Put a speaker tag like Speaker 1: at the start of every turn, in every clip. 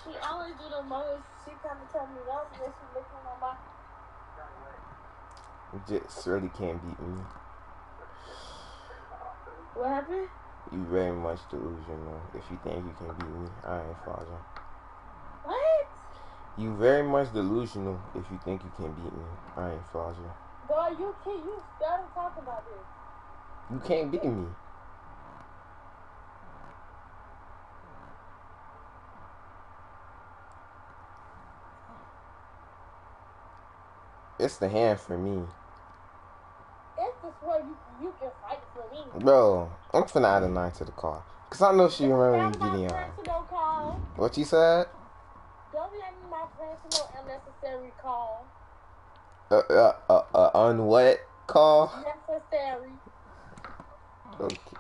Speaker 1: She always do the most. She kind of told me no because she looking on my.
Speaker 2: Just really can't beat me.
Speaker 1: What happened?
Speaker 2: You very much delusional. If you think you can beat me, I ain't falling.
Speaker 1: What?
Speaker 2: You very much delusional if you think you can beat me. I ain't falling.
Speaker 1: Boy, you gotta talk about this.
Speaker 2: You can't beat me. It's the hand for me.
Speaker 1: It's the swear you can fight for me.
Speaker 2: Bro, I'm finna add a 9 to the car. Cause I know she remember me getting on.
Speaker 1: Call.
Speaker 2: What you said?
Speaker 1: Don't be having my personal unnecessary call.
Speaker 2: On what call?
Speaker 1: Necessary.
Speaker 2: Okay.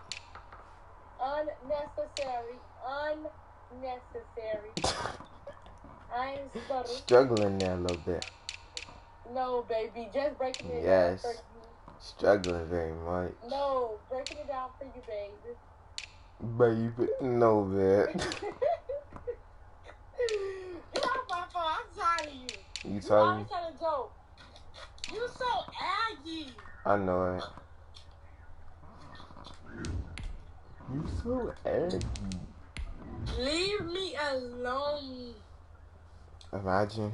Speaker 1: Unnecessary. I ain't stuttering.
Speaker 2: Struggling there a little bit.
Speaker 1: No, baby. Just breaking it down
Speaker 2: Yes.
Speaker 1: for you.
Speaker 2: Struggling very much.
Speaker 1: No, breaking it down for you, baby.
Speaker 2: Baby. No, man.
Speaker 1: Get off my phone. I'm tired of you.
Speaker 2: You
Speaker 1: You
Speaker 2: told me?
Speaker 1: always trying to joke. You so aggy.
Speaker 2: I know it. You so aggy.
Speaker 1: Leave me alone.
Speaker 2: Imagine.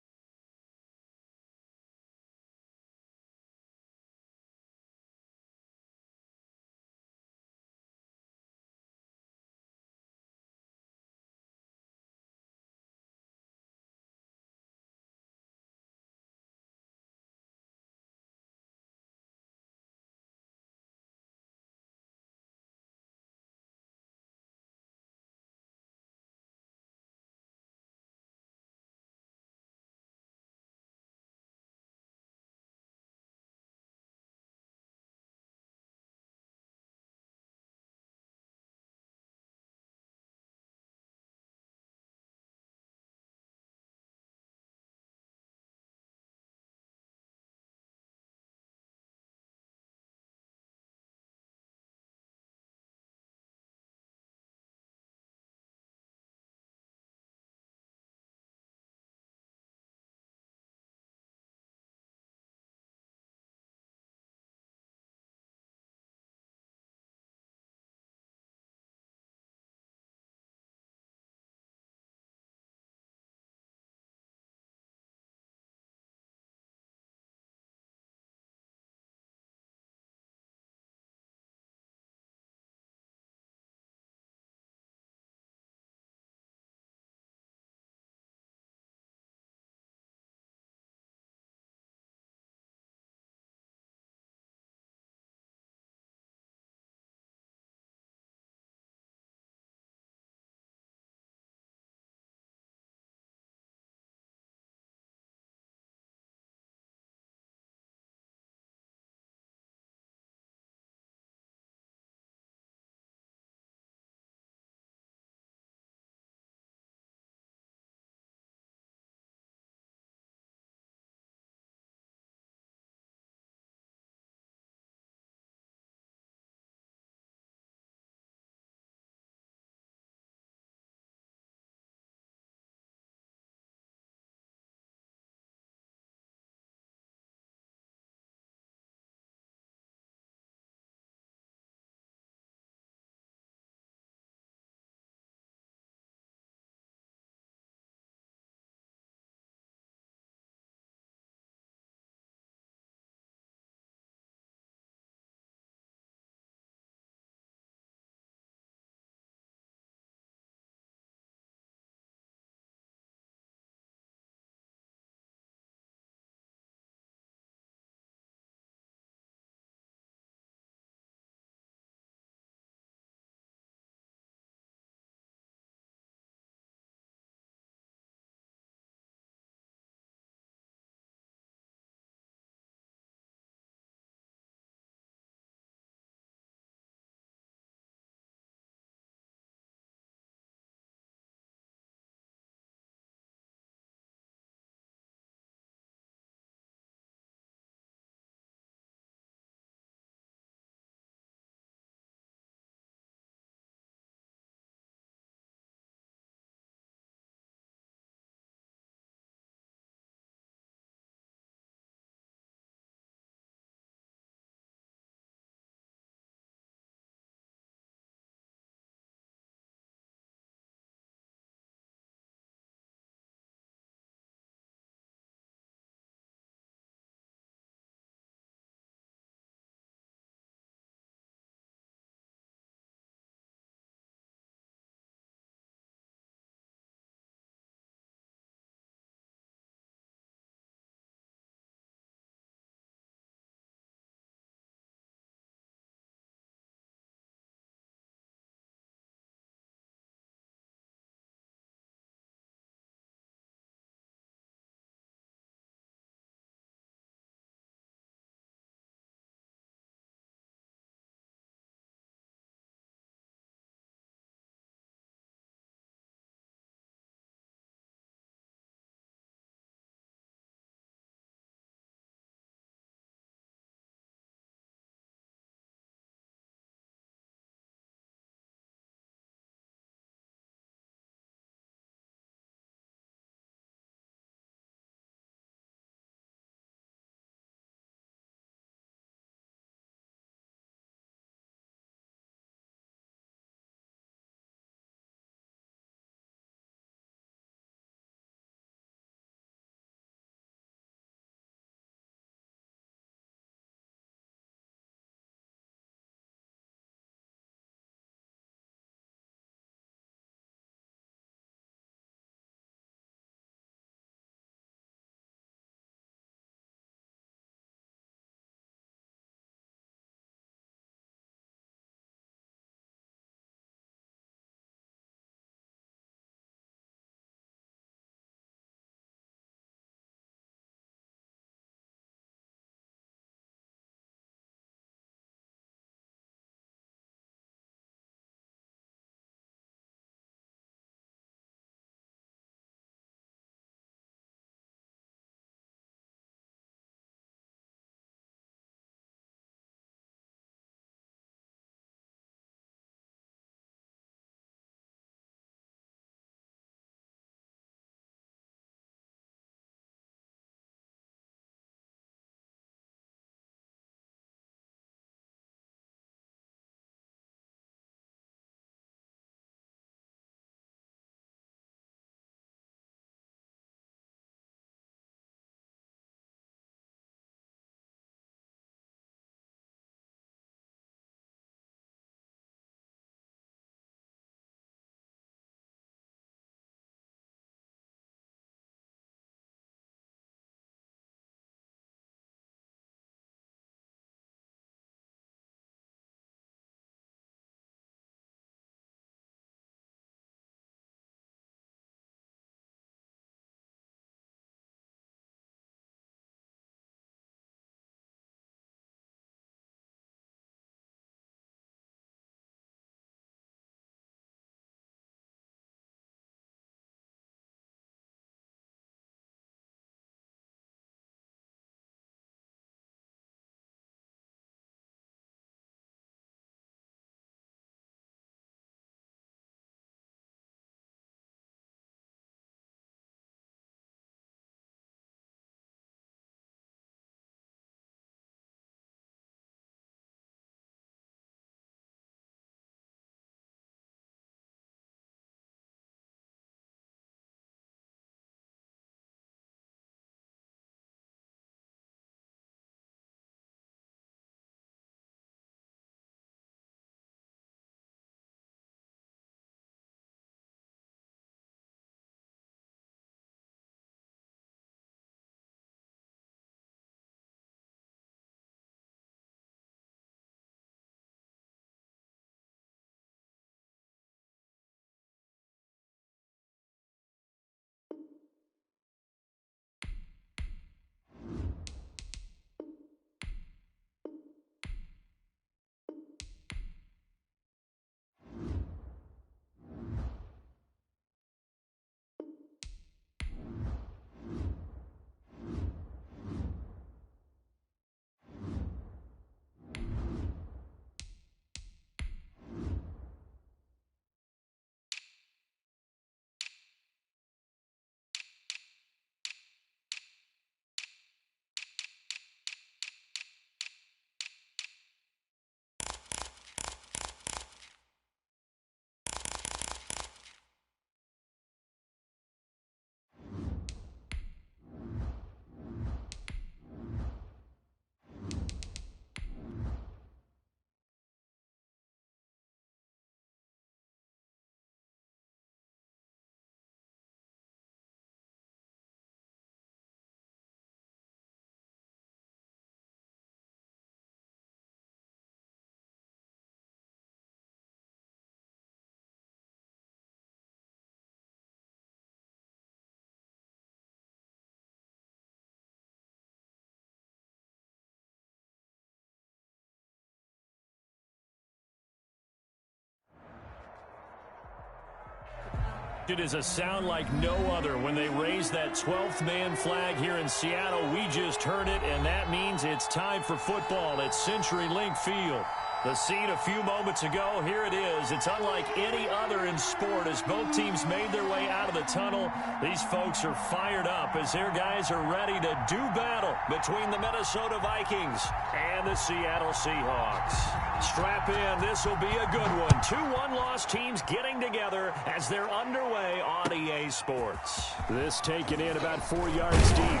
Speaker 3: It is a sound like no other when they raise that 12th man flag here in Seattle. We just heard it, and that means it's time for football at CenturyLink Field. The scene a few moments ago, here it is. It's unlike any other in sport as both teams made their way out of the tunnel. These folks are fired up as their guys are ready to do battle between the Minnesota Vikings and the Seattle Seahawks. Strap in. This will be a good one. Two one-loss teams getting together as they're underway on EA Sports. This taken in about 4 yards deep.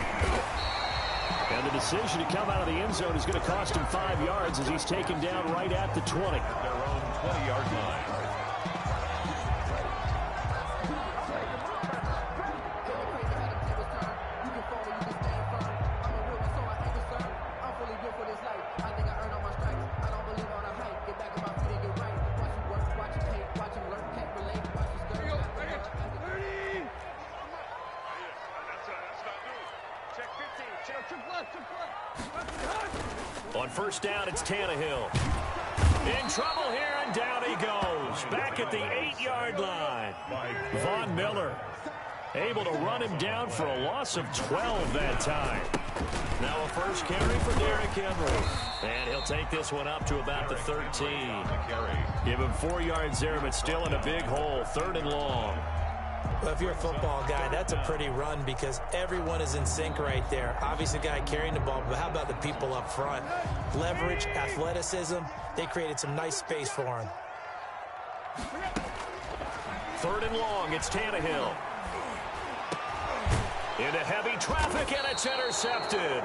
Speaker 3: And the decision to come out of the end zone is going to cost him 5 yards as he's taken down right at the 20.
Speaker 4: Their own 20-yard line.
Speaker 3: On first down, it's Tannehill. In trouble here, and down he goes. Back at the 8-yard line. Von Miller able to run him down for a loss of 12 that time. Now a first carry for Derrick Henry. And he'll take this one up to about the 13. Give him 4 yards there, but still in a big hole. 3rd and long.
Speaker 5: Well, if you're a football guy, that's a pretty run because everyone is in sync right there. Obviously, the guy carrying the ball, but how about the people up front? Leverage, athleticism, they created some nice space for him.
Speaker 3: 3rd and long, it's Tannehill. Into heavy traffic, and it's intercepted.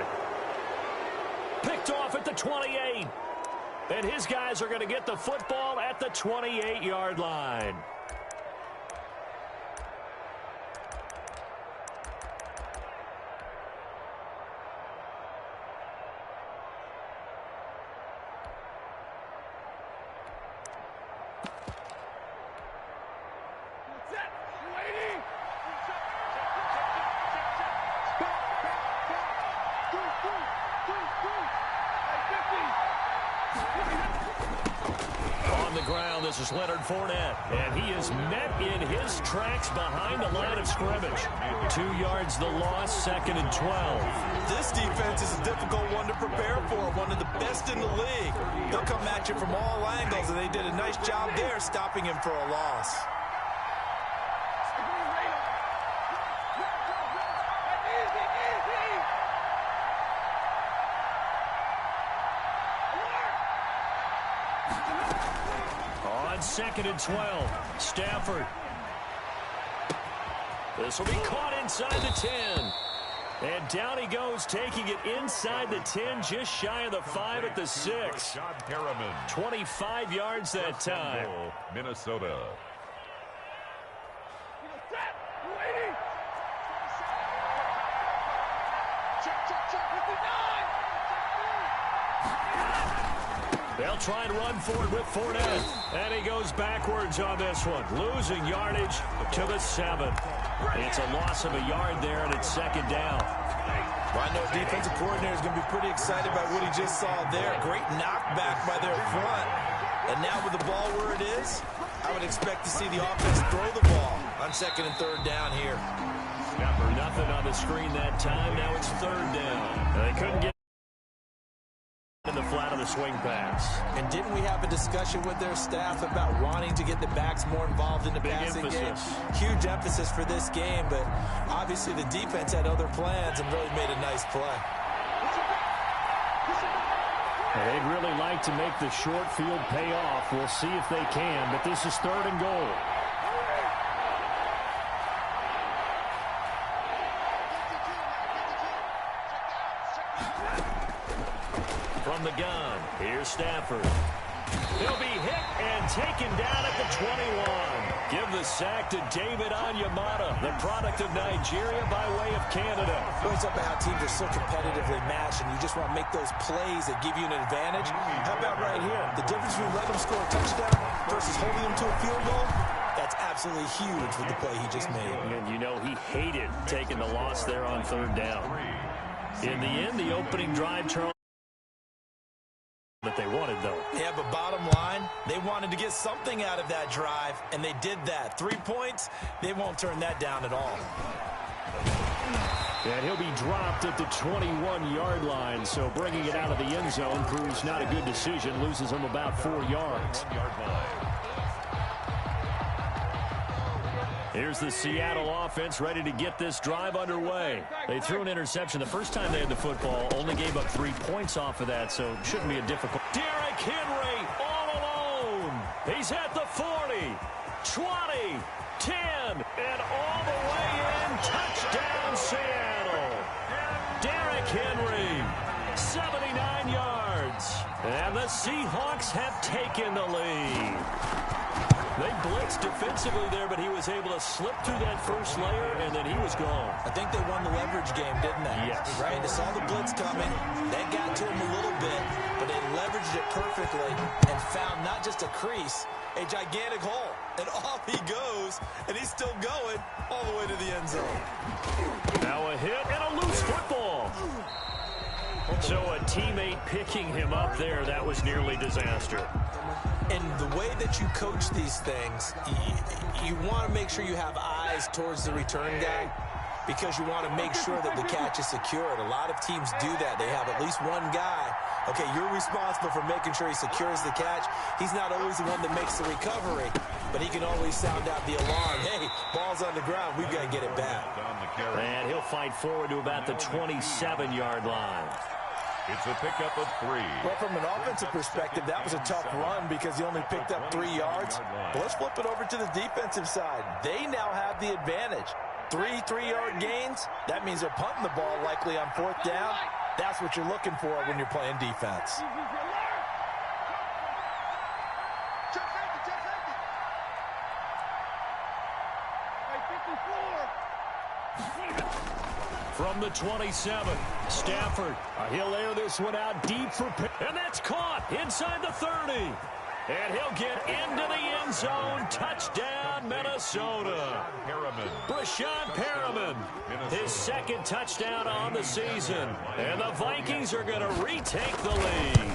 Speaker 3: Picked off at the 28. And his guys are going to get the football at the 28-yard line. This is Leonard Fournette, and he is met in his tracks behind the line of scrimmage. 2 yards the loss, 2nd and 12.
Speaker 5: This defense is a difficult one to prepare for, one of the best in the league. They'll come at you from all angles, and they did a nice job there stopping him for a loss.
Speaker 3: On 2nd and 12, Stafford. This will be caught inside the 10. And down he goes, taking it inside the 10, just shy of the 5 at the 6. 25 yards that time.
Speaker 4: Minnesota.
Speaker 3: They'll try and run for it with Fournette. And he goes backwards on this one, losing yardage to the 7. It's a loss of a yard there, and it's 2nd down.
Speaker 5: Well, I know defensive coordinator is going to be pretty excited about what he just saw there. Great knockback by their front. And now with the ball where it is, I would expect to see the offense throw the ball on 2nd and 3rd down here.
Speaker 3: Nothing on the screen that time. Now it's 3rd down. They couldn't get in the flat of the swing pass.
Speaker 5: And didn't we have a discussion with their staff about wanting to get the backs more involved in the passing game? Huge emphasis for this game, but obviously the defense had other plans and really made a nice play.
Speaker 3: They'd really like to make the short field pay off. We'll see if they can, but this is 3rd and goal. From the gun, here's Stafford. He'll be hit and taken down at the 21. Give the sack to David Onyemata, the product of Nigeria by way of Canada.
Speaker 5: It's up about how teams are so competitively matched, and you just want to make those plays that give you an advantage. How about right here? The difference between letting them score a touchdown versus holding them to a field goal, that's absolutely huge with the play he just made.
Speaker 3: And you know he hated taking the loss there on 3rd down. In the end, the opening drive, Charles, that they wanted, though.
Speaker 5: Yeah, but bottom line, they wanted to get something out of that drive, and they did that. 3 points, they won't turn that down at all.
Speaker 3: And he'll be dropped at the 21-yard line, so bringing it out of the end zone proves not a good decision, loses him about 4 yards. Here's the Seattle offense ready to get this drive underway. They threw an interception the first time they had the football, only gave up 3 points off of that, so it shouldn't be a difficult. Derrick Henry all alone. He's at the 40, 20, 10, and all the way in. Touchdown, Seattle. Derrick Henry, 79 yards. And the Seahawks have taken the lead. They blitzed defensively there, but he was able to slip through that first layer, and then he was gone.
Speaker 5: I think they won the leverage game, didn't they?
Speaker 3: Yes.
Speaker 5: Right? They saw the blitz coming. They got to him a little bit, but they leveraged it perfectly and found not just a crease, a gigantic hole. And off he goes, and he's still going all the way to the end zone.
Speaker 3: Now a hit and a loose football. So a teammate picking him up there, that was nearly disaster.
Speaker 5: And the way that you coach these things, you want to make sure you have eyes towards the return guy because you want to make sure that the catch is secured. A lot of teams do that. They have at least one guy. Okay, you're responsible for making sure he secures the catch. He's not always the one that makes the recovery, but he can always sound out the alarm. Hey, ball's on the ground. We've got to get it back.
Speaker 3: And he'll fight forward to about the 27-yard line.
Speaker 4: It's a pickup of 3.
Speaker 5: Well, from an offensive perspective, that was a tough run because he only picked up 3 yards. But let's flip it over to the defensive side. They now have the advantage. 3 3-yard gains. That means they're punting the ball likely on 4th down. That's what you're looking for when you're playing defense.
Speaker 3: From the 27, Stafford. He'll air this one out deep for pick. And that's caught inside the 30. And he'll get into the end zone. Touchdown, Minnesota. Breshad Perriman, his 2nd touchdown on the season. And the Vikings are going to retake the lead.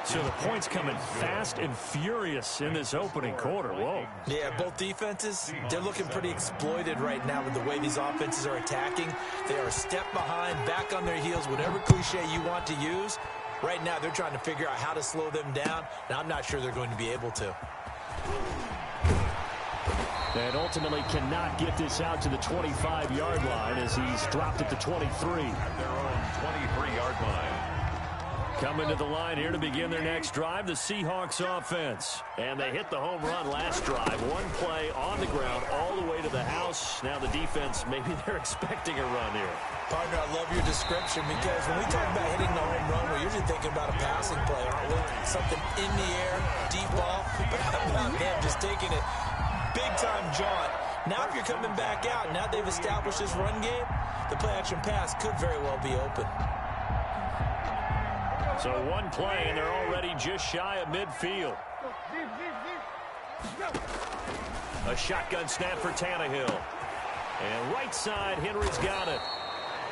Speaker 3: So the points coming fast and furious in this opening quarter. Whoa.
Speaker 5: Yeah, both defenses, they're looking pretty exploited right now with the way these offenses are attacking. They are a step behind, back on their heels, whatever cliche you want to use. Right now, they're trying to figure out how to slow them down, and I'm not sure they're going to be able to.
Speaker 3: And ultimately cannot get this out to the 25-yard line as he's dropped at the 23.
Speaker 4: At their own 23-yard line.
Speaker 3: Coming to the line here to begin their next drive, the Seahawks offense. And they hit the home run last drive. One play on the ground all the way to the house. Now the defense, maybe they're expecting a run here.
Speaker 5: Partner, I love your description because when we talk about hitting the home run, we're usually thinking about a passing play, aren't we? Something in the air, deep ball. But how about them just taking it big-time jaunt? Now if you're coming back out, now they've established this run game, the play-action pass could very well be open.
Speaker 3: So one play, and they're already just shy of midfield. A shotgun snap for Tannehill. And right side, Henry's got it.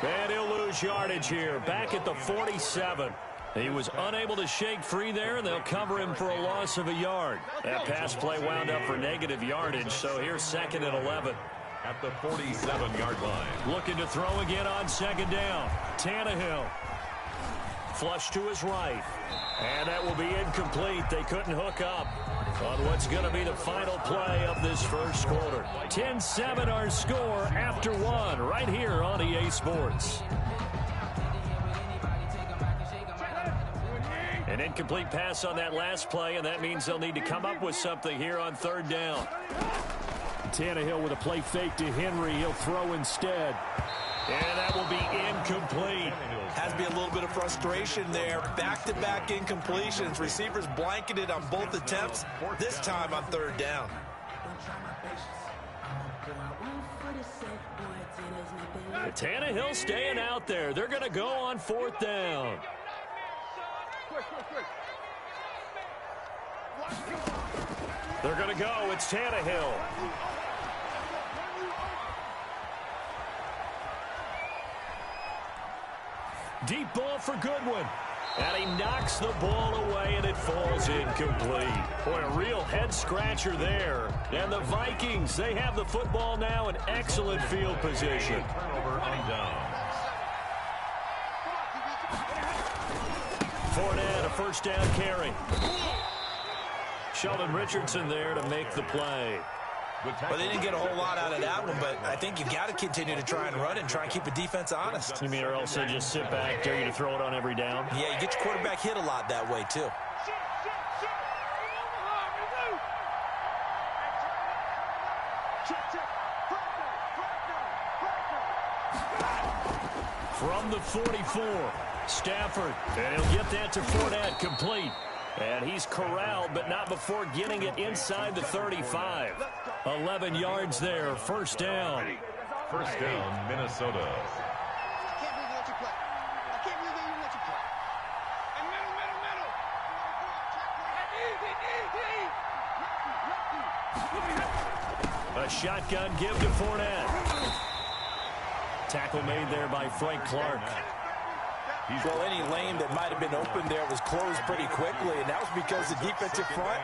Speaker 3: And he'll lose yardage here, back at the 47. He was unable to shake free there, and they'll cover him for a loss of a yard. That pass play wound up for negative yardage, so here's 2nd and 11.
Speaker 4: At the 47-yard line.
Speaker 3: Looking to throw again on 2nd down. Tannehill. Flush to his right. And that will be incomplete. They couldn't hook up on what's going to be the final play of this first quarter. 10-7 our score after 1 right here on EA Sports. An incomplete pass on that last play, and that means they'll need to come up with something here on 3rd down. Tannehill with a play fake to Henry. He'll throw instead. And that will be incomplete.
Speaker 5: Has to be a little bit of frustration there. Back-to-back incompletions. Receivers blanketed on both attempts, this time on 3rd down.
Speaker 3: Tannehill staying out there. They're going to go on 4th down. They're going to go. It's Tannehill. Deep ball for Goodwin. And he knocks the ball away, and it falls incomplete. Boy, a real head-scratcher there. And the Vikings, they have the football now in excellent field position.
Speaker 4: Turnover on downs.
Speaker 3: Fournette, a first down carry. Sheldon Richardson there to make the play.
Speaker 5: Well, they didn't get a whole lot out of that one, but I think you've got to continue to try and run and try and keep the defense honest.
Speaker 3: You mean or else they just sit back, dare you to throw it on every down?
Speaker 5: Yeah, you get your quarterback hit a lot that way, too.
Speaker 3: From the 44, Stafford, and he'll get that to Fournette, complete. And he's corralled, but not before getting it inside the 35. 11 yards there, first down.
Speaker 4: First down, Minnesota.
Speaker 3: A shotgun give to Fournette. Tackle made there by Frank Clark.
Speaker 5: Well, any lane that might have been open there was closed pretty quickly, and that was because the defensive front,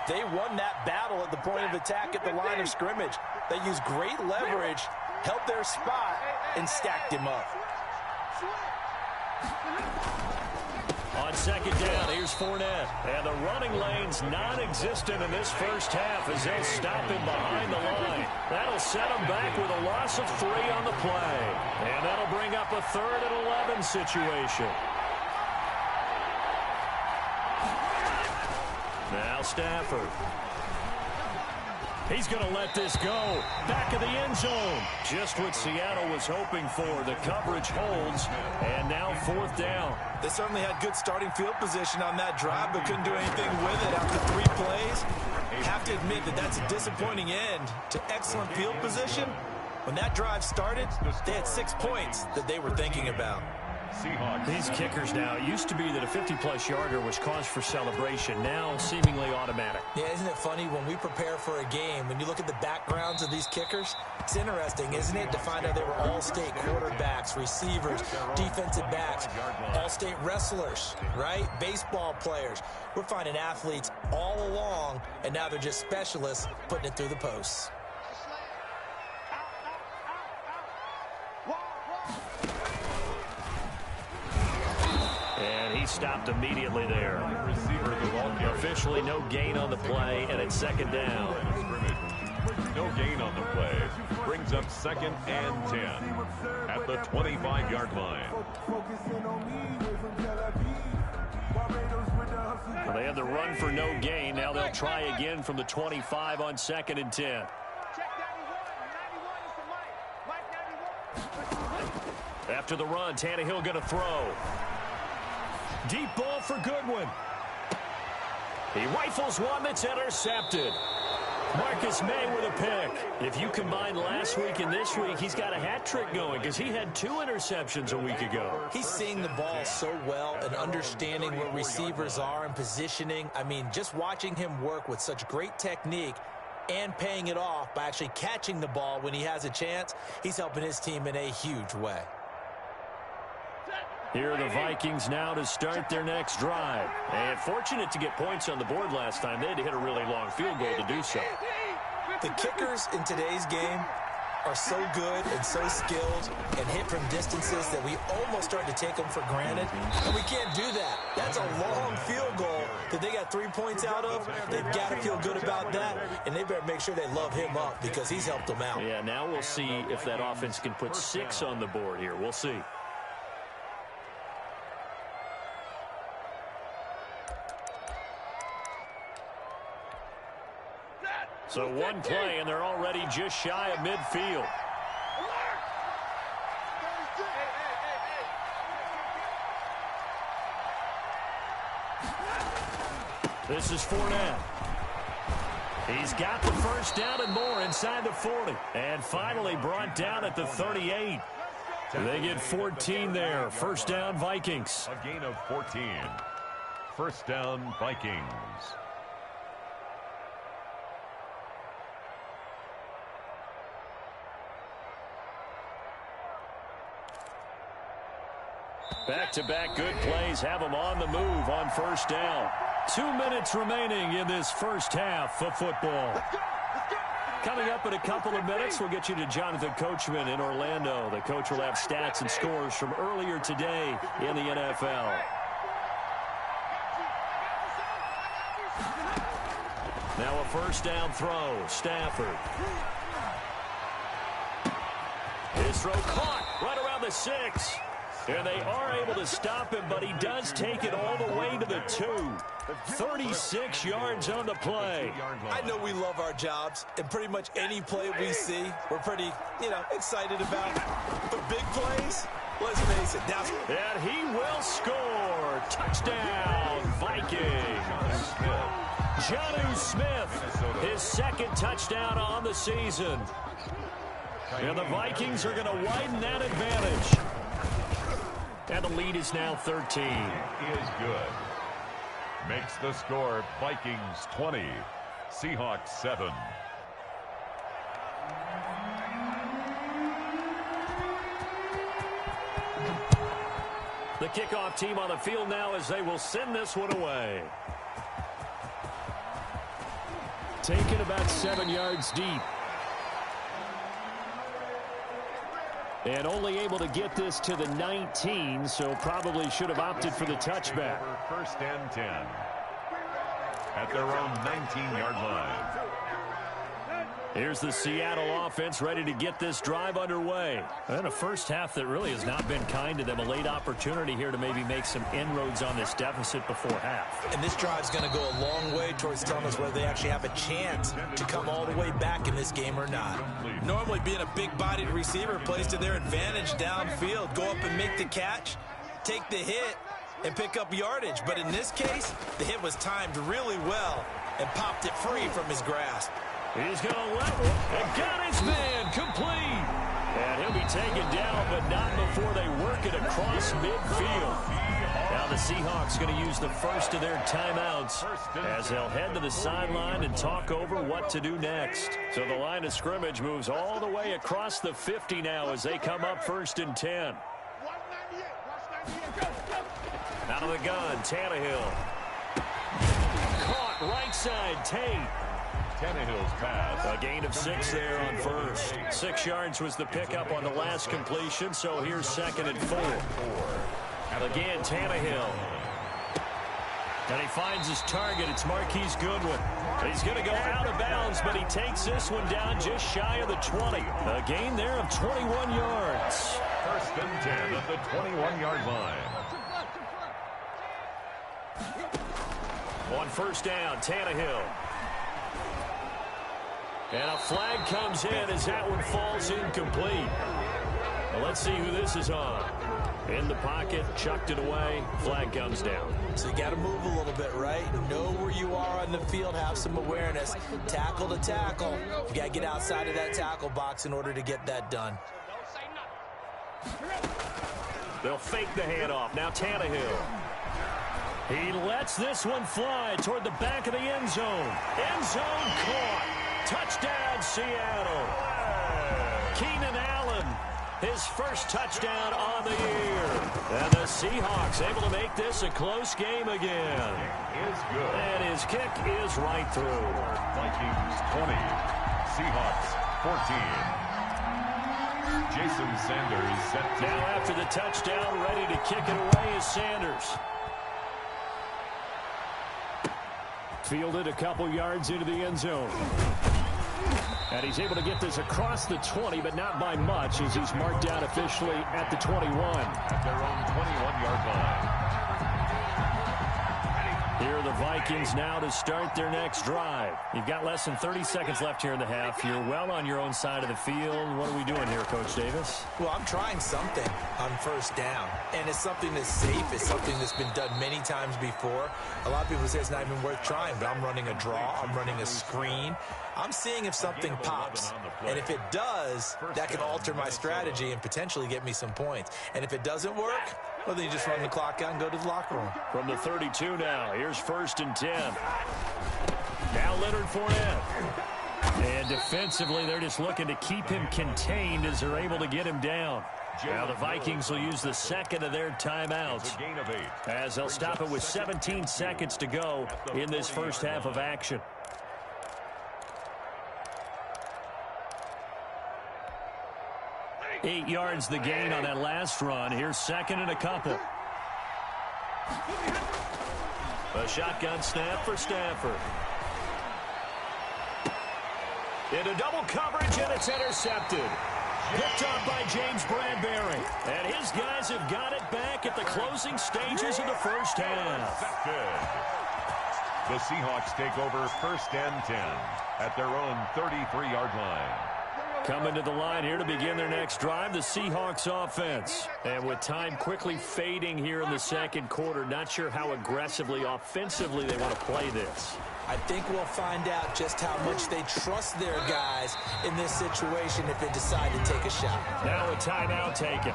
Speaker 5: they won that battle at the point of attack at the line of scrimmage. They used great leverage, held their spot, and stacked him up.
Speaker 3: On second down, here's Fournette. And the running lane's non-existent in this first half as they'll stop him behind the line. That'll set him back with a loss of 3 on the play. And that'll bring up a 3rd and 11 situation. Now Stafford. He's going to let this go. Back of the end zone. Just what Seattle was hoping for. The coverage holds. And now 4th down.
Speaker 5: They certainly had good starting field position on that drive, but couldn't do anything with it after 3 plays. Have to admit that that's a disappointing end to excellent field position. When that drive started, they had 6 points that they were thinking about.
Speaker 4: Seahawks.
Speaker 3: These kickers now, it used to be that a 50-plus yarder was cause for celebration. Now seemingly automatic.
Speaker 5: Yeah, isn't it funny when we prepare for a game, when you look at the backgrounds of these kickers, it's interesting, isn't it, to find out they were all-state quarterbacks, receivers, defensive backs, all-state wrestlers, right? Baseball players. We're finding athletes all along, and now they're just specialists putting it through the posts.
Speaker 3: And he stopped immediately there. Officially no gain on the play, and it's 2nd down.
Speaker 4: No gain on the play. Brings up 2nd and 10 at the 25-yard line.
Speaker 3: Well, they had the run for no gain. Now they'll try again from the 25 on 2nd and 10. After the run, Tannehill going to throw. Deep ball for Goodwin. He rifles one that's intercepted. Marcus May with a pick. If you combine last week and this week, he's got a hat trick going because he had 2 interceptions a week ago.
Speaker 5: He's seeing the ball so well and understanding where receivers are and positioning. I mean, just watching him work with such great technique and paying it off by actually catching the ball when he has a chance, he's helping his team in a huge way.
Speaker 3: Here are the Vikings now to start their next drive. And fortunate to get points on the board last time. They had to hit a really long field goal to do so.
Speaker 5: The kickers in today's game are so good and so skilled and hit from distances that we almost start to take them for granted. And we can't do that. That's a long field goal that they got 3 points out of. They've got to feel good about that. And they better make sure they love him up because he's helped them out.
Speaker 3: Yeah, now we'll see if that offense can put 6 on the board here. We'll see. So one play, and they're already just shy of midfield. This is Fournette. He's got the first down and more inside the 40. And finally brought down at the 38. They get 14 there. First down, Vikings.
Speaker 4: A gain of 14. First down, Vikings.
Speaker 3: Back-to-back good plays have them on the move on first down. 2 minutes remaining in this first half of football. Coming up in a couple of minutes, we'll get you to Jonathan Coachman in Orlando. The coach will have stats and scores from earlier today in the NFL. Now a first down throw. Stafford. His throw caught right around the 6. And they are able to stop him, but he does take it all the way to the 2. 36 yards on the play.
Speaker 5: I know we love our jobs, and pretty much any play we see, we're pretty, excited about. But big plays, let's face it.
Speaker 3: And he will score. Touchdown, Vikings. Jonnu Smith, his second touchdown on the season. And the Vikings are going to widen that advantage. And the lead is now 13.
Speaker 4: Is good. Makes the score Vikings 20, Seahawks 7.
Speaker 3: The kickoff team on the field now as they will send this one away. Taken about 7 yards deep. And only able to get this to the 19, so probably should have opted for the touchback.
Speaker 4: First and 10 at their own 19-yard line.
Speaker 3: Here's the Seattle offense ready to get this drive underway. And a first half that really has not been kind to them. A late opportunity here to maybe make some inroads on this deficit before half.
Speaker 5: And this drive's going to go a long way towards telling us whether they actually have a chance to come all the way back in this game or not. Normally being a big-bodied receiver plays to their advantage downfield. Go up and make the catch, take the hit, and pick up yardage. But in this case, the hit was timed really well and popped it free from his grasp.
Speaker 3: He's going to level and got his man complete. And he'll be taken down, but not before they work it across midfield. Now the Seahawks going to use the first of their timeouts as they'll head to the sideline and talk over what to do next. So the line of scrimmage moves all the way across the 50 now as they come up first and 10. Out of the gun, Tannehill. Caught right side, Tate.
Speaker 4: Tannehill's pass.
Speaker 3: A gain of 6 there on first. 6 yards was the pickup on the last completion, so here's second and 4. Again, Tannehill. And he finds his target. It's Marquise Goodwin. He's going to go out of bounds, but he takes this one down just shy of the 20. A gain there of 21 yards.
Speaker 4: First and 10 at the 21-yard line.
Speaker 3: On first down, Tannehill. And a flag comes in as that one falls incomplete. Well, let's see who this is on. In the pocket, chucked it away, flag comes down.
Speaker 5: So you got to move a little bit, right? Know where you are on the field, have some awareness. Tackle to tackle. You got to get outside of that tackle box in order to get that done.
Speaker 3: They'll fake the handoff. Now Tannehill. He lets this one fly toward the back of the end zone. End zone caught. Touchdown, Seattle. Keenan Allen, his first touchdown on the year. And the Seahawks able to make this a close game again.
Speaker 4: Is good.
Speaker 3: And his kick is right through.
Speaker 4: Vikings 20, Seahawks 14. Jason Sanders set to...
Speaker 3: Now after the touchdown, ready to kick it away is Sanders. Fielded a couple yards into the end zone. And he's able to get this across the 20, but not by much as he's marked down officially at the 21.
Speaker 4: At their own 21-yard line.
Speaker 3: Here are the Vikings now to start their next drive. You've got less than 30 seconds left here in the half. You're well on your own side of the field. What are we doing here, Coach Davis?
Speaker 5: Well, I'm trying something on first down, and it's something that's safe. It's something that's been done many times before. A lot of people say it's not even worth trying, but I'm running a draw. I'm running a screen. I'm seeing if something pops, and if it does, that can alter my strategy and potentially get me some points. And if it doesn't work, well, then you just run the clock out and go to the locker room.
Speaker 3: From the 32 now, here's first and 10. Now Leonard Fournette. And defensively, they're just looking to keep him contained as they're able to get him down. Now the Vikings will use the second of their timeouts as they'll stop it with 17 seconds to go in this first half of action. Eight yards the gain on that last run. Here's second and a couple. A shotgun snap for Stafford. Into double coverage, and it's intercepted. Picked up by James Bradbury. And his guys have got it back at the closing stages of the first half.
Speaker 4: Good. The Seahawks take over first and 10 at their own 33-yard line.
Speaker 3: Coming to the line here to begin their next drive, the Seahawks offense. And with time quickly fading here in the second quarter, not sure how aggressively, offensively they want to play this.
Speaker 5: I think we'll find out just how much they trust their guys in this situation if they decide to take a shot.
Speaker 3: Now a timeout taken.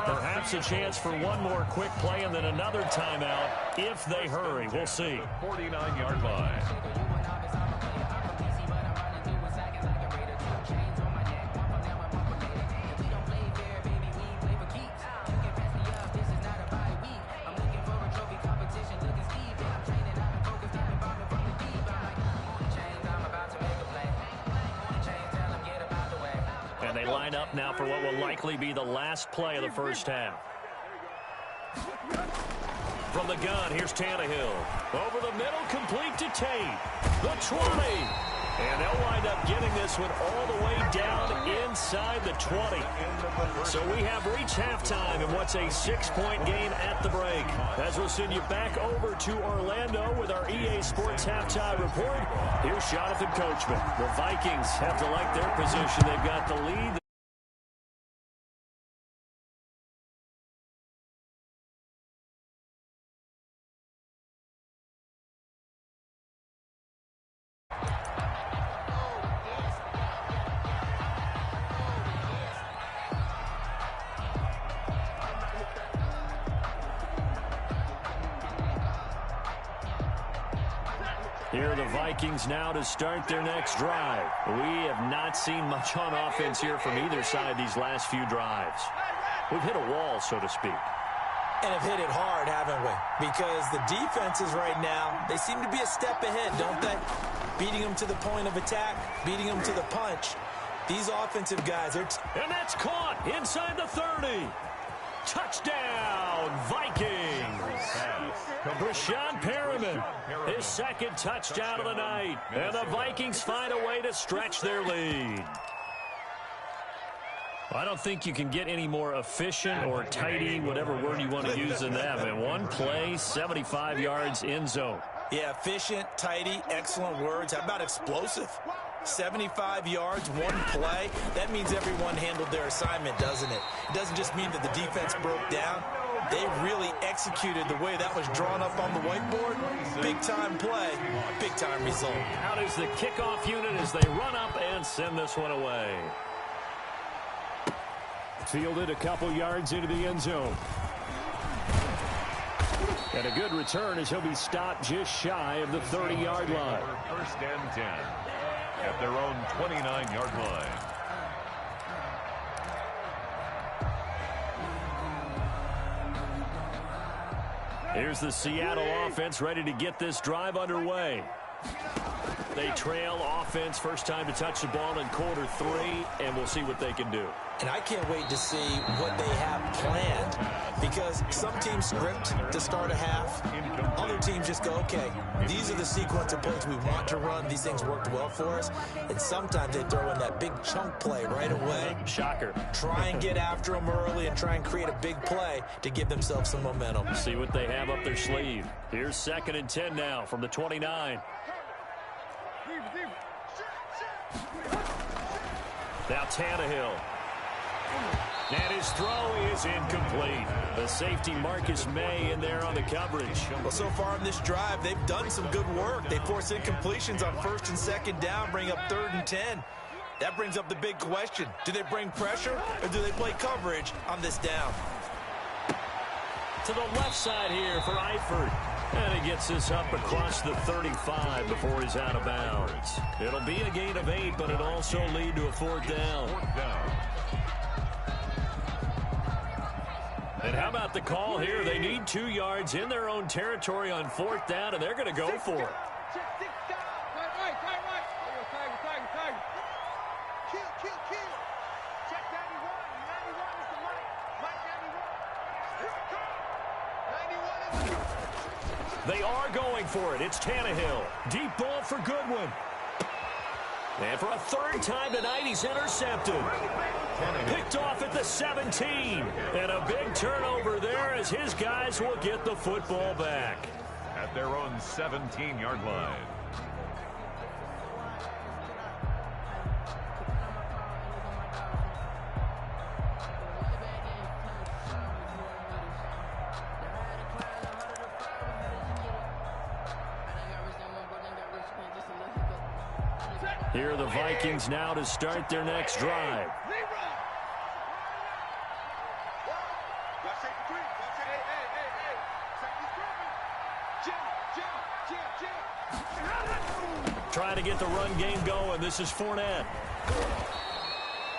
Speaker 3: Perhaps a chance for one more quick play and then another timeout if they hurry. We'll see.
Speaker 4: 49-yard line.
Speaker 3: They line up now for what will likely be the last play of the first half. From the gun, here's Tannehill. Over the middle, complete to Tate. The 20. And they'll wind up getting this one all the way down inside the 20. So we have reached halftime in what's a 6-point game at the break. As we'll send you back over to Orlando with our EA Sports Halftime Report, here's Jonathan Coachman. The Vikings have to like their position. They've got the lead. Here are the Vikings now to start their next drive. We have not seen much on offense here from either side these last few drives. We've hit a wall, so to speak.
Speaker 5: And have hit it hard, haven't we? Because the defenses right now, they seem to be a step ahead, don't they? Beating them to the point of attack, beating them to the punch. These offensive guys, they're...
Speaker 3: And that's caught inside the 30. Touchdown, Vikings. Breshad Perriman, his second touchdown of the night. And the Vikings find a way to stretch their lead. I don't think you can get any more efficient or tidy, whatever word you want to use than that. I mean, one play, 75 yards in zone.
Speaker 5: Yeah, efficient, tidy, excellent words. How about explosive? 75 yards, one play. That means everyone handled their assignment, doesn't it? It doesn't just mean that the defense broke down. They really executed the way that was drawn up on the whiteboard. Big-time play, big-time result.
Speaker 3: Out is the kickoff unit as they run up and send this one away. Fielded a couple yards into the end zone. And a good return as he'll be stopped just shy of the 30-yard line.
Speaker 4: First and 10 at their own 29-yard line.
Speaker 3: Here's the Seattle offense ready to get this drive underway. They trail offense, first time to touch the ball in quarter 3, and we'll see what they can do.
Speaker 5: And I can't wait to see what they have planned, because some teams script to start a half. Other teams just go, okay, these are the sequence of plays we want to run. These things worked well for us. And sometimes they throw in that big chunk play right away.
Speaker 3: Shocker.
Speaker 5: Try and get after them early and try and create a big play to give themselves some momentum.
Speaker 3: See what they have up their sleeve. Here's 2nd and 10 now from the 29. Now Tannehill. And his throw is incomplete. The safety Marcus May in there on the coverage.
Speaker 5: Well, so far in this drive, they've done some good work. They force incompletions on 1st and 2nd down, bring up 3rd and 10. That brings up the big question. Do they bring pressure or do they play coverage on this down?
Speaker 3: To the left side here for Eifert. And he gets this up across the 35 before he's out of bounds. It'll be a gain of 8, but it'll also lead to a 4th down. And how about the call here? They need 2 yards in their own territory on 4th down, and they're going to go for it. They are going for it. It's Tannehill. Deep ball for Goodwin. And for a 3rd time tonight, he's intercepted. Picked off at the 17. And a big turnover there as his guys will get the football back.
Speaker 4: At their own 17-yard line.
Speaker 3: Here are the Vikings now to start their next drive. Trying to get the run game going. This is Fournette.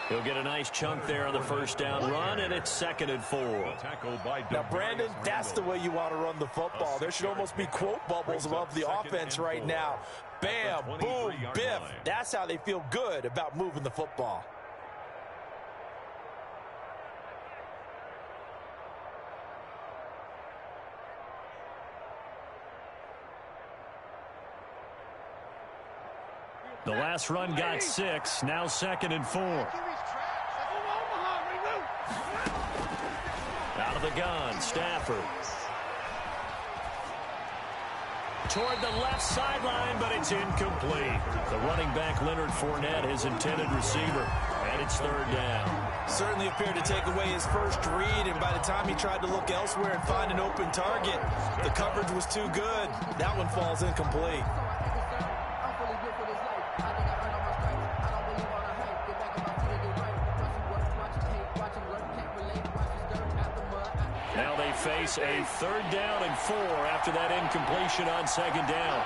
Speaker 3: He'll get a nice chunk there on the 1st down run, and it's 2nd and 4.
Speaker 5: Now, Brandon, that's the way you want to run the football. There should almost be quote bubbles above the offense right now. Bam, boom, biff. That's how they feel good about moving the football.
Speaker 3: The last run got 6. Now 2nd and 4. Out of the gun, Stafford. Toward the left sideline, but it's incomplete. The running back, Leonard Fournette, his intended receiver. And it's 3rd down.
Speaker 5: Certainly appeared to take away his first read, and by the time he tried to look elsewhere and find an open target, the coverage was too good. That one falls incomplete.
Speaker 3: Now they face a 3rd down and 4 after that incompletion on 2nd down.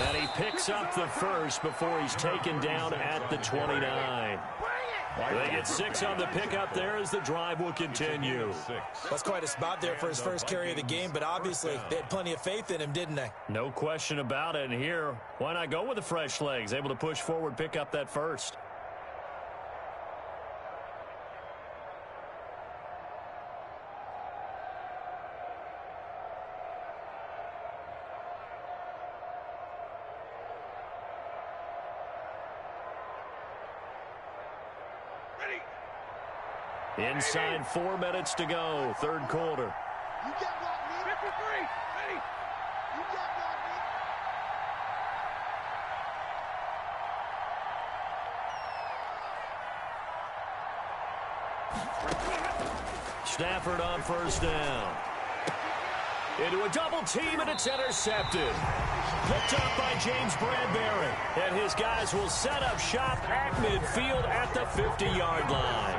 Speaker 3: And he picks up the first before he's taken down at the 29. They get 6 on the pickup there as the drive will continue.
Speaker 5: That's quite a spot there for his first carry of the game, but obviously they had plenty of faith in him, didn't they?
Speaker 3: No question about it. And here, why not go with the fresh legs? Able to push forward, pick up that first. Inside 4 minutes to go, 3rd quarter.
Speaker 6: You got block me. 53. Ready. You got block me.
Speaker 3: Stafford on 1st down. Into a double team, and it's intercepted. Picked up by James Bradbury. And his guys will set up shop at midfield at the 50-yard line.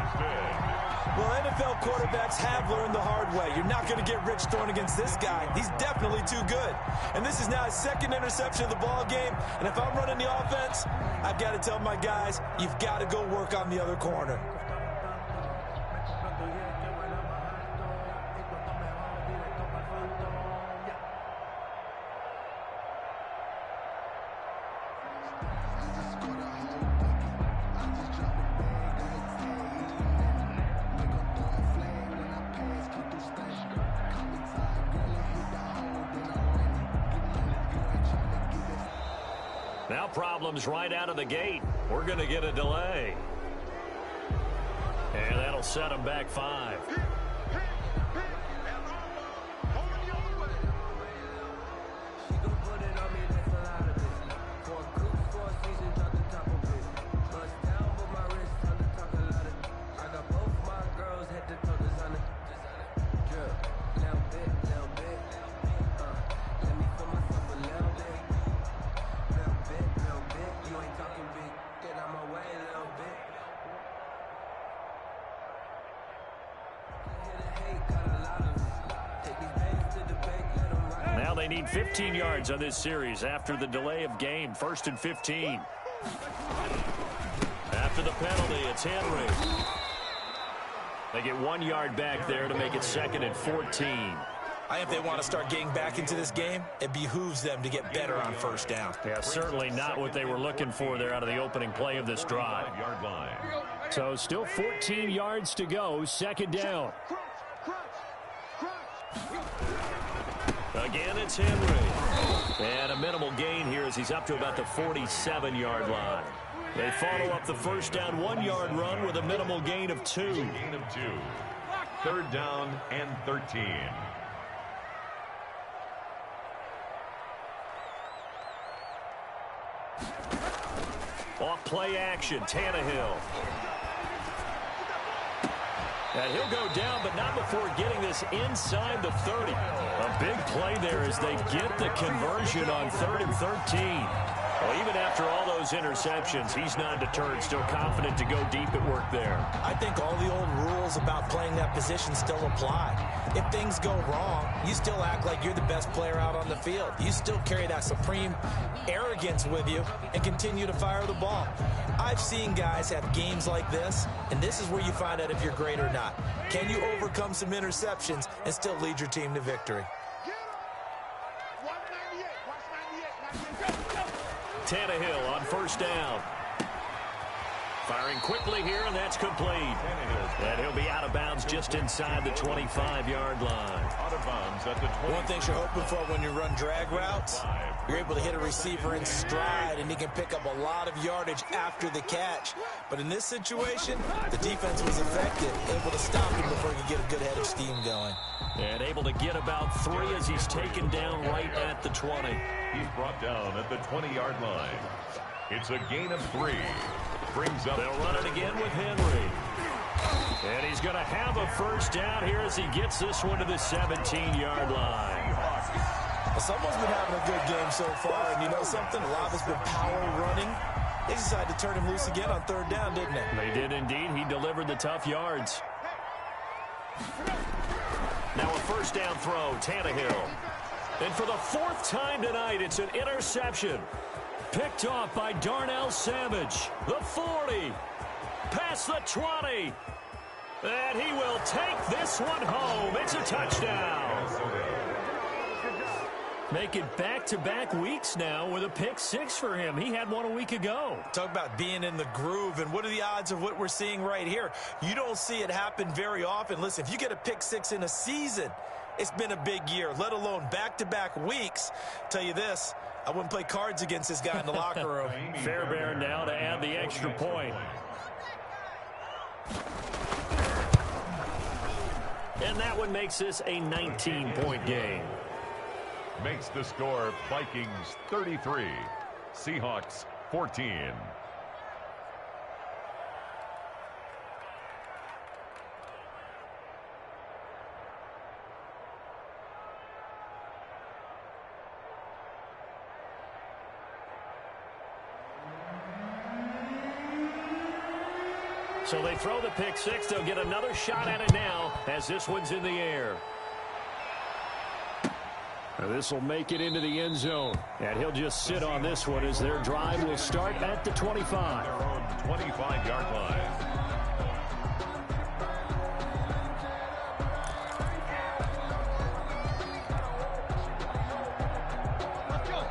Speaker 5: Well, NFL quarterbacks have learned the hard way. You're not going to get rich throwing against this guy. He's definitely too good. And this is now his 2nd interception of the ball game. And if I'm running the offense, I've got to tell my guys, you've got to go work on the other corner.
Speaker 3: Now problems right out of the gate. We're going to get a delay. And that'll set them back 5. They need 15 yards on this series after the delay of game. 1st and 15. after the penalty. It's Henry. They get 1 yard back there to make it 2nd and 14.
Speaker 5: I think if they want to start getting back into this game, it behooves them to get better on first down.
Speaker 3: Yeah, certainly not what they were looking for there out of the opening play of this drive. So still 14 yards to go, 2nd down. Again, it's Henry. And a minimal gain here as he's up to about the 47-yard line. They follow up the first down 1-yard run with a minimal gain of 2.
Speaker 4: Gain of 2. 3rd down and 13.
Speaker 3: Off play action, Tannehill. And he'll go down, but not before getting this inside the 30. A big play there as they get the conversion on 3rd and 13. Well, even after all those interceptions, he's not deterred, still confident to go deep at work there.
Speaker 5: I think all the old rules about playing that position still apply. If things go wrong, you still act like you're the best player out on the field. You still carry that supreme arrogance with you and continue to fire the ball. I've seen guys have games like this, and this is where you find out if you're great or not. Can you overcome some interceptions and still lead your team to victory?
Speaker 3: Tannehill on first down. Firing quickly here, and that's complete. And he'll be out of bounds just inside the 25-yard line.
Speaker 4: Out of bounds at the 20.
Speaker 5: One thing you're hoping for when you run drag routes, you're able to hit a receiver in stride, and he can pick up a lot of yardage after the catch. But in this situation, the defense was effective, able to stop him before he could get a good head of steam going.
Speaker 3: And able to get about 3 as he's taken down right at the 20.
Speaker 4: He's brought down at the 20-yard line. It's a gain of 3. Brings up.
Speaker 3: They'll run it again with Henry. And he's going to have a first down here as he gets this one to the 17-yard line.
Speaker 5: Well, someone's been having a good game so far, and you know something? A lot has been power running. They decided to turn him loose again on 3rd down, didn't they?
Speaker 3: They did indeed. He delivered the tough yards. Now a first down throw, Tannehill. And for the 4th time tonight, it's an interception. Picked off by Darnell Savage. The 40. Past the 20. And he will take this one home. It's a touchdown. Make it back-to-back weeks now with a pick 6 for him. He had one a week ago.
Speaker 5: Talk about being in the groove, and what are the odds of what we're seeing right here? You don't see it happen very often. Listen, if you get a pick 6 in a season, it's been a big year, let alone back-to-back weeks. Tell you this, I wouldn't play cards against this guy in the locker room.
Speaker 3: Fairbairn now to add the extra point. And that one makes this a 19-point game.
Speaker 4: Makes the score Vikings 33, Seahawks 14.
Speaker 3: So they throw the pick 6. They'll get another shot at it now as this one's in the air. This will make it into the end zone. And he'll just sit on this one as their drive will start at the 25.
Speaker 4: Their own 25-yard line.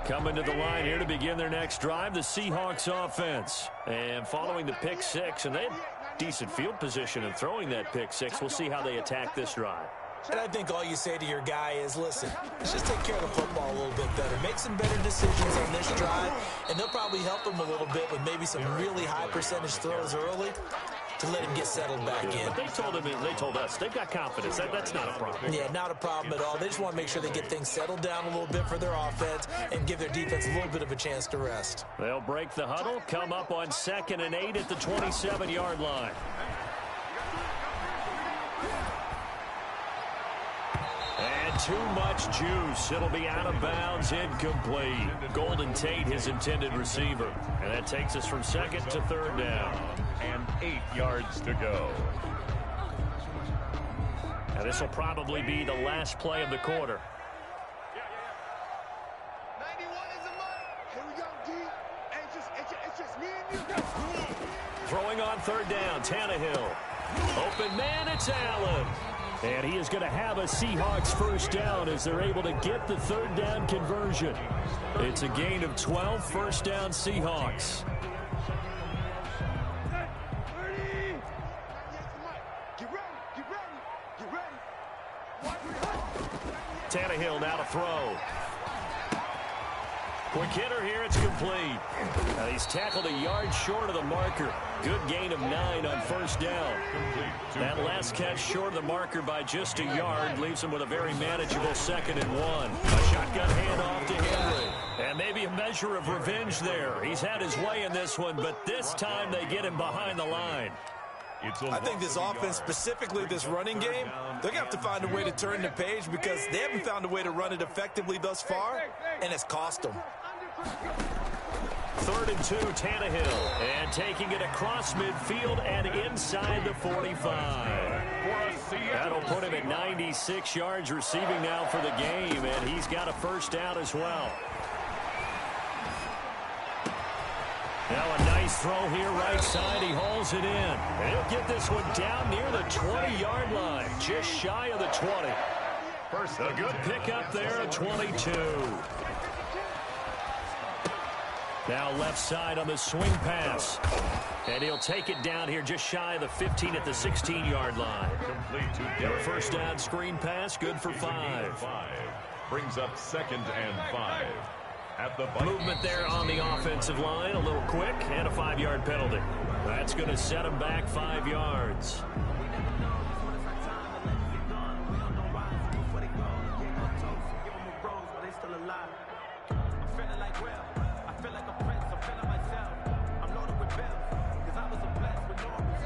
Speaker 3: Coming to the line here to begin their next drive, the Seahawks offense. And following the pick 6, and they had decent field position in throwing that pick 6. We'll see how they attack this drive.
Speaker 5: And I think all you say to your guy is, listen, let's just take care of the football a little bit better. Make some better decisions on this drive, and they'll probably help him a little bit with maybe some really high percentage throws early to let him get settled back in.
Speaker 3: But they told us they've got confidence. That's not a problem.
Speaker 5: Yeah, not a problem at all. They just want to make sure they get things settled down a little bit for their offense and give their defense a little bit of a chance to rest.
Speaker 3: They'll break the huddle, come up on 2nd and 8 at the 27-yard line. And too much juice. It'll be out of bounds, incomplete. Golden Tate, his intended receiver. And that takes us from 2nd to 3rd down.
Speaker 4: And 8 yards to go.
Speaker 3: And this will probably be the last play of the quarter.
Speaker 6: 91 is a mark. Here we go, D. It's just me and you.
Speaker 3: Throwing on third down. Tannehill. Open man, it's Allen. And he is going to have a Seahawks first down as they're able to get the third down conversion. It's a gain of 12, first down Seahawks. Tannehill now to throw. Quick hitter here, it's complete. He's tackled a yard short of the marker. Good gain of 9 on first down. That last catch short of the marker by just a yard leaves him with a very manageable 2nd and 1. A shotgun handoff to Henry. And maybe a measure of revenge there. He's had his way in this one, but this time they get him behind the line.
Speaker 5: I think this offense, specifically this running game, they're going to have to find a way to turn the page because they haven't found a way to run it effectively thus far, and it's cost them.
Speaker 3: 3rd and 2, Tannehill. And taking it across midfield and inside the 45. That'll put him at 96 yards receiving now for the game, and he's got a first down as well. Now a nice throw here right side. He hauls it in. And he'll get this one down near the 20-yard line, just shy of the 20. A good pickup there at 22. Now left side on the swing pass. And he'll take it down here just shy of the 15 at the 16-yard line. Got a first down screen pass, good for 5.
Speaker 4: Brings up 2nd and 5. At the
Speaker 3: movement there on the offensive line, a little quick, and a 5-yard penalty. That's going to set him back 5 yards.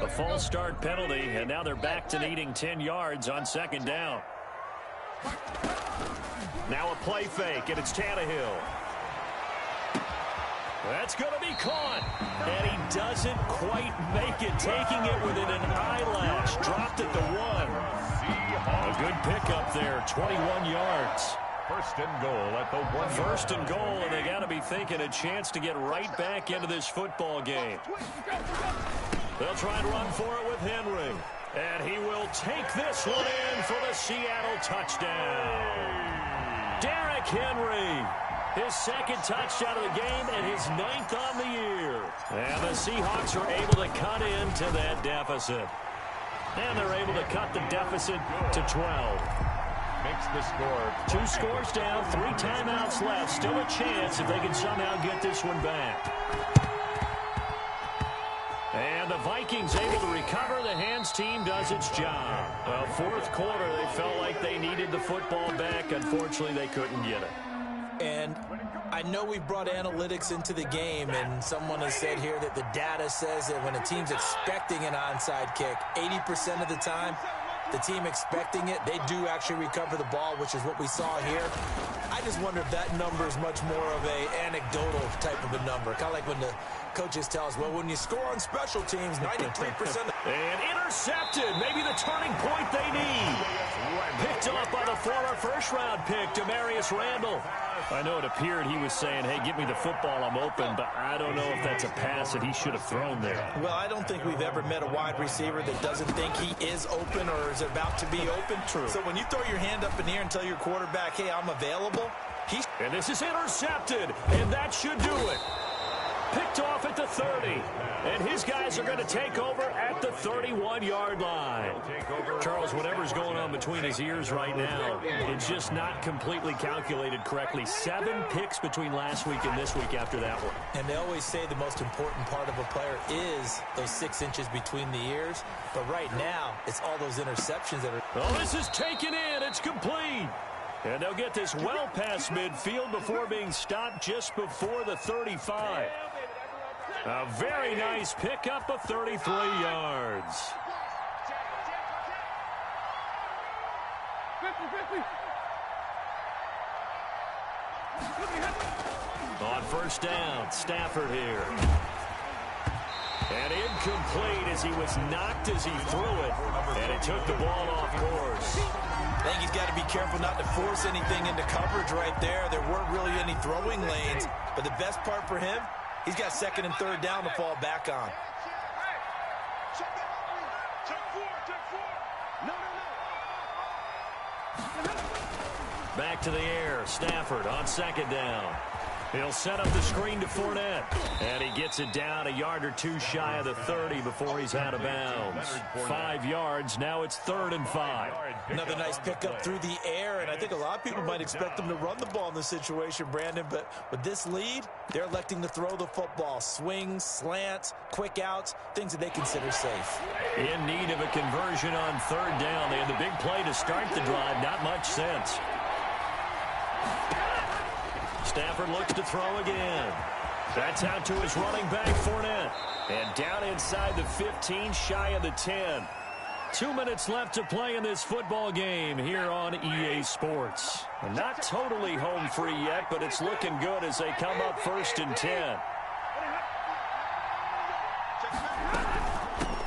Speaker 3: A false start penalty, and now they're back to needing 10 yards on 2nd down. Now a play fake, and it's Tannehill. That's going to be caught. And he doesn't quite make it, taking it within an eyelash. Dropped at the 1. A good pickup there, 21 yards.
Speaker 4: 1st and goal at the 1.
Speaker 3: 1st and goal, and they got to be thinking a chance to get right back into this football game. They'll try and run for it with Henry. And he will take this one in for the Seattle touchdown. Derrick Henry. His 2nd touchdown of the game and his 9th on the year. And the Seahawks are able to cut into that deficit. And they're able to cut the deficit to 12.
Speaker 4: Makes the score.
Speaker 3: 2 scores down, 3 timeouts left. Still a chance if they can somehow get this one back. And the Vikings able to recover. The hands team does its job. Well, 4th quarter, they felt like they needed the football back. Unfortunately, they couldn't get it.
Speaker 5: And I know we've brought analytics into the game, and someone has said here that the data says that when a team's expecting an onside kick, 80% of the time, the team expecting it, they do actually recover the ball, which is what we saw here. I just wonder if that number is much more of a anecdotal type of a number. Kind of like when the coaches tell us, well, when you score on special teams, 93%.
Speaker 3: And intercepted. Maybe the turning point they need. Picked off by the former first-round pick, Demarius Randall. I know it appeared he was saying, hey, give me the football, I'm open, but I don't know if that's a pass that he should have thrown there.
Speaker 5: Well, I don't think we've ever met a wide receiver that doesn't think he is open or is about to be open.
Speaker 3: True.
Speaker 5: So when you throw your hand up in the air and tell your quarterback, hey, I'm available,
Speaker 3: and this is intercepted, and that should do it. Picked off at the 30, and his guys are going to take over at the 31-yard line. Charles, whatever's going on between his ears right now, it's just not completely calculated correctly. 7 picks between last week and this week after that one.
Speaker 5: And they always say the most important part of a player is those 6 inches between the ears, but right now, it's all those interceptions that are...
Speaker 3: Oh, this is taken in. It's complete. And they'll get this well past midfield before being stopped just before the 35. A very nice pickup of 33 yards. 50. On first down, Stafford here. And incomplete as he was knocked as he threw it. And it took the ball off course.
Speaker 5: I think he's got to be careful not to force anything into coverage right there. There weren't really any throwing lanes. But the best part for him, he's got 2nd and 3rd down to fall back on.
Speaker 3: Back to the air. Stafford on second down. He'll set up the screen to Fournette. And he gets it down a yard or two shy of the 30 before he's out of bounds. 5 yards. Now it's 3rd and 5.
Speaker 5: Another nice pickup through the air, and I think a lot of people might expect them to run the ball in this situation, Brandon, but with this lead, they're electing to throw the football. Swings, slants, quick outs, things that they consider safe.
Speaker 3: In need of a conversion on 3rd down. They had the big play to start the drive. Not much sense. Stafford looks to throw again. That's out to his running back, Fournette. And down inside the 15, shy of the 10. 2 minutes left to play in this football game here on EA Sports. Not totally home free yet, but it's looking good as they come up 1st and 10.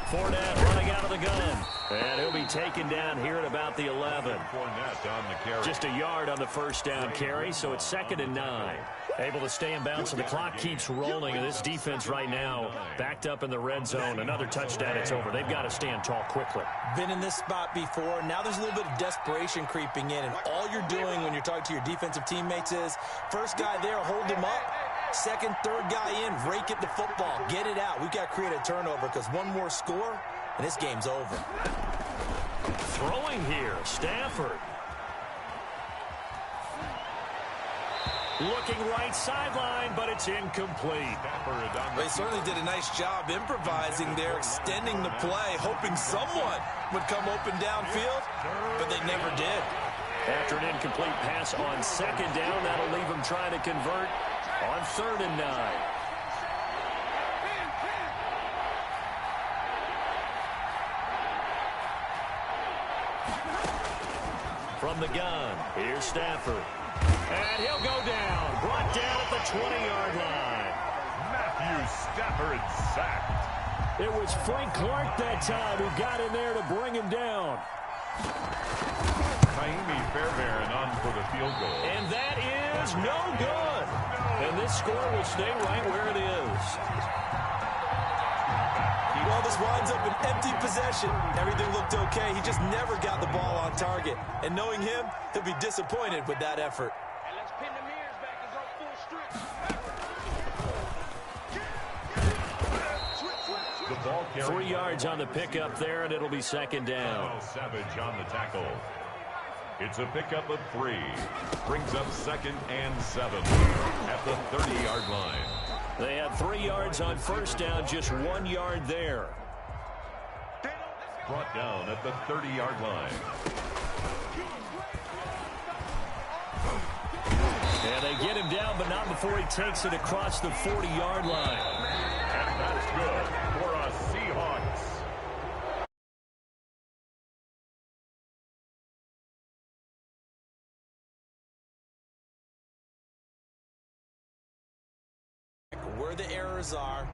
Speaker 3: Fournette running out of the gun. And he'll be taken down here at about the 11. Just a yard on the 1st down carry, so it's 2nd and 9. Able to stay in bounds, so the clock keeps rolling. And this defense right now backed up in the red zone. Another touchdown, it's over. They've got to stand tall quickly.
Speaker 5: Been in this spot before. Now there's a little bit of desperation creeping in. And all you're doing when you're talking to your defensive teammates is, first guy there, hold him up. Second, third guy in, rake at the football. Get it out. We've got to create a turnover because one more score, and this game's over.
Speaker 3: Throwing here, Stafford. Looking right sideline, but it's incomplete.
Speaker 5: They certainly did a nice job improvising there, extending the play, hoping someone would come open downfield, but they never did.
Speaker 3: After an incomplete pass on 2nd down, that'll leave them trying to convert on 3rd and 9. From the gun, here's Stafford. And he'll go down. Brought down at the 20-yard line.
Speaker 4: Matthew Stafford sacked.
Speaker 3: It was Frank Clark that time who got in there to bring him down.
Speaker 4: Naimi Fairbairn on for the field goal.
Speaker 3: And that is no good. And this score will stay right where it is.
Speaker 5: Well, this winds up an empty possession. Everything looked okay. He just never got the ball on target. And knowing him, he'll be disappointed with that effort.
Speaker 6: And let's pin the mirrors back and go full strip.
Speaker 4: The ball carried
Speaker 3: 3 yards on the pickup there, and it'll be 2nd down.
Speaker 4: Savage on the tackle. It's a pickup of 3. Brings up 2nd and 7 at the 30-yard line.
Speaker 3: They had 3 yards on 1st down, just 1 yard there.
Speaker 4: Brought down at the 30-yard line.
Speaker 3: And they get him down, but not before he takes it across the 40-yard line.
Speaker 4: And that's good for a Seahawks.
Speaker 5: Where the errors are,